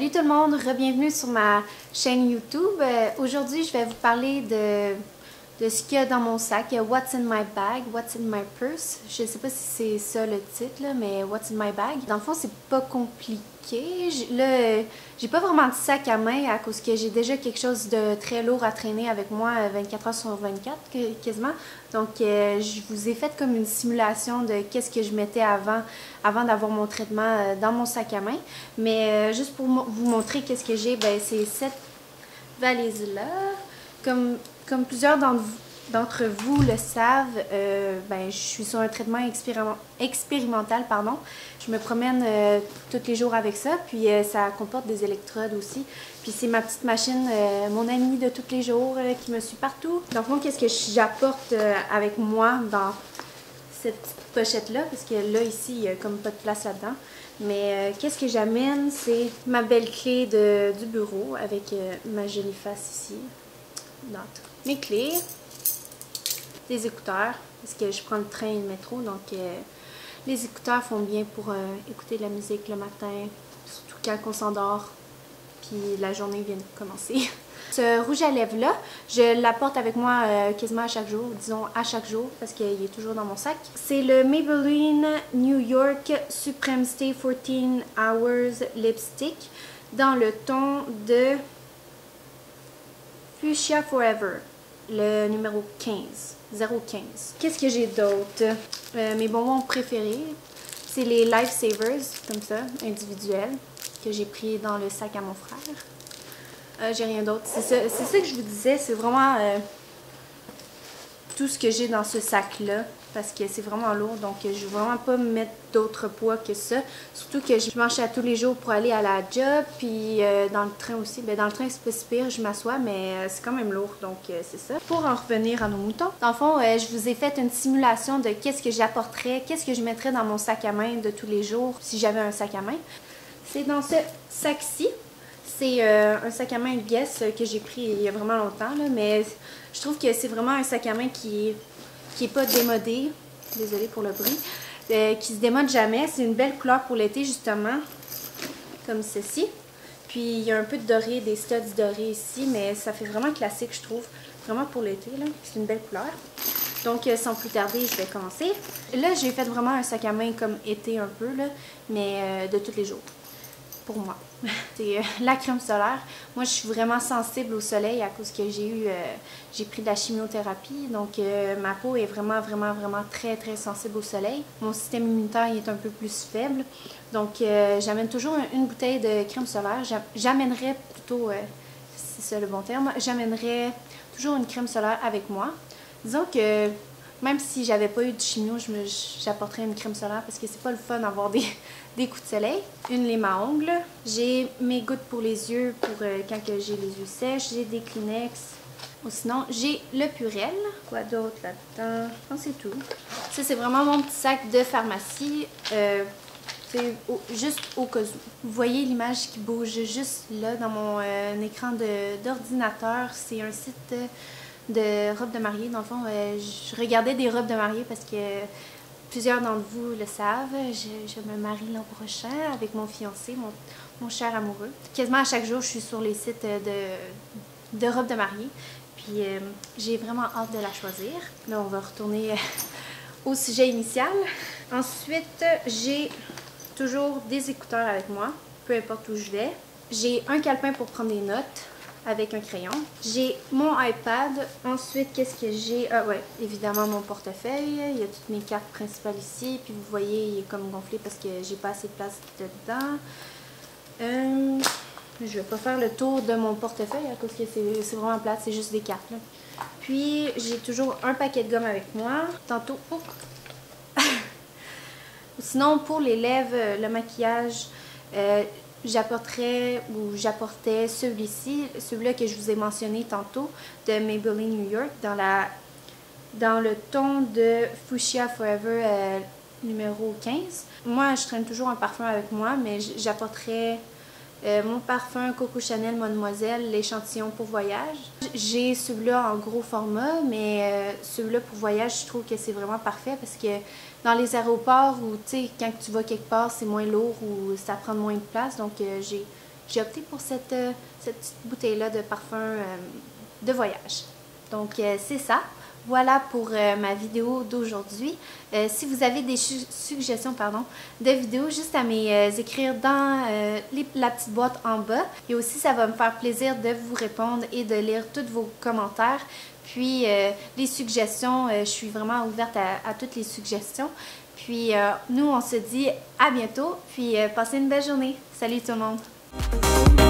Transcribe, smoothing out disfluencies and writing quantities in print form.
Salut tout le monde, re-bienvenue sur ma chaîne YouTube. Aujourd'hui, je vais vous parler de ce qu'il y a dans mon sac. What's in my bag, what's in my purse. Je ne sais pas si c'est ça le titre, là, mais what's in my bag. Dans le fond, c'est pas compliqué. J'ai pas vraiment de sac à main à cause que j'ai déjà quelque chose de très lourd à traîner avec moi 24 heures sur 24 quasiment. Donc, je vous ai fait comme une simulation de qu'est-ce que je mettais avant d'avoir mon traitement dans mon sac à main. Mais juste pour vous montrer qu'est-ce que j'ai, ben, c'est cette valise-là. Comme plusieurs d'entre vous le savent, ben, je suis sur un traitement expérimental, pardon. Je me promène tous les jours avec ça, puis ça comporte des électrodes aussi. Puis c'est ma petite machine, mon amie de tous les jours qui me suit partout. Donc moi, qu'est-ce que j'apporte avec moi dans cette petite pochette-là? Parce que là, ici, il n'y a comme pas de place là-dedans. Mais qu'est-ce que j'amène? C'est ma belle clé du bureau avec ma jolie face ici. Mes clés, des écouteurs, parce que je prends le train et le métro, donc les écouteurs font bien pour écouter de la musique le matin, surtout quand on s'endort, puis la journée vient de commencer. Ce rouge à lèvres-là, je l'apporte avec moi quasiment à chaque jour, disons à chaque jour, parce qu'il est toujours dans mon sac. C'est le Maybelline New York Supreme Stay 14 Hours Lipstick dans le ton de Fuchsia Forever, le numéro 15, 015. Qu'est-ce que j'ai d'autre? Mes bonbons préférés, c'est les Lifesavers, comme ça, individuels, que j'ai pris dans le sac à mon frère. J'ai rien d'autre. C'est ça que je vous disais, c'est vraiment tout ce que j'ai dans ce sac-là, parce que c'est vraiment lourd, donc je ne vais vraiment pas me mettre d'autres poids que ça. Surtout que je marche à tous les jours pour aller à la job, puis dans le train aussi. Ben, dans le train, c'est pas si pire, je m'assois, mais c'est quand même lourd, donc c'est ça. Pour en revenir à nos moutons, dans le fond, je vous ai fait une simulation de qu'est-ce que j'apporterais, qu'est-ce que je mettrais dans mon sac à main de tous les jours, si j'avais un sac à main. C'est dans ce sac-ci. C'est un sac à main Guess que j'ai pris il y a vraiment longtemps, là, mais je trouve que c'est vraiment un sac à main qui est pas démodé. Désolée pour le bruit. Qui se démode jamais. C'est une belle couleur pour l'été, justement, comme ceci. Puis il y a un peu de doré, des studs dorés ici, mais ça fait vraiment classique, je trouve. Vraiment pour l'été, là. C'est une belle couleur. Donc, sans plus tarder, je vais commencer. Là, j'ai fait vraiment un sac à main comme été un peu, là, mais de tous les jours. Pour moi. C'est la crème solaire. Moi, je suis vraiment sensible au soleil à cause que j'ai pris de la chimiothérapie. Donc, ma peau est vraiment très sensible au soleil. Mon système immunitaire il est un peu plus faible. Donc, j'amène toujours une bouteille de crème solaire. J'amènerais plutôt, c'est ça le bon terme, j'amènerais toujours une crème solaire avec moi. Disons que même si j'avais pas eu de chimio, j'apporterais une crème solaire parce que c'est pas le fun d'avoir des coups de soleil. Une lime à ongles. J'ai mes gouttes pour les yeux pour quand j'ai les yeux sèches. J'ai des Kleenex. Ou sinon, j'ai le Purell. Quoi d'autre là-dedans? Je pense que c'est tout. Ça, c'est vraiment mon petit sac de pharmacie. C'est juste au cas où. Vous voyez l'image qui bouge juste là dans mon écran d'ordinateur. C'est un site de robes de mariée. Dans le fond, je regardais des robes de mariée parce que plusieurs d'entre vous le savent. Je me marie l'an prochain avec mon fiancé, mon cher amoureux. Quasiment à chaque jour, je suis sur les sites de robes de mariée. Puis j'ai vraiment hâte de la choisir. Là, on va retourner au sujet initial. Ensuite, j'ai toujours des écouteurs avec moi, peu importe où je vais. J'ai un calepin pour prendre des notes avec un crayon. J'ai mon iPad. Ensuite, qu'est-ce que j'ai? Ah ouais, évidemment mon portefeuille. Il y a toutes mes cartes principales ici. Puis vous voyez, il est comme gonflé parce que j'ai pas assez de place dedans. Je vais pas faire le tour de mon portefeuille à cause que c'est vraiment plate, c'est juste des cartes, là. Puis j'ai toujours un paquet de gomme avec moi. Tantôt, oh. Sinon, pour les lèvres, le maquillage, j'apportais celui-là que je vous ai mentionné tantôt, de Maybelline New York, dans le ton de Fuchsia Forever numéro 15. Moi, je traîne toujours un parfum avec moi, mais j'apporterais mon parfum Coco Chanel Mademoiselle, l'échantillon pour voyage. J'ai celui-là en gros format, mais celui-là pour voyage, je trouve que c'est vraiment parfait parce que dans les aéroports où, tu sais, quand tu vas quelque part, c'est moins lourd ou ça prend moins de place. Donc, j'ai opté pour cette petite bouteille-là de parfum de voyage. Donc, c'est ça. Voilà pour ma vidéo d'aujourd'hui. Si vous avez des suggestions de vidéos, juste à m'écrire dans la petite boîte en bas. Et aussi, ça va me faire plaisir de vous répondre et de lire tous vos commentaires. Puis, les suggestions, je suis vraiment ouverte à toutes les suggestions. Puis, nous, on se dit à bientôt. Puis, passez une belle journée. Salut tout le monde!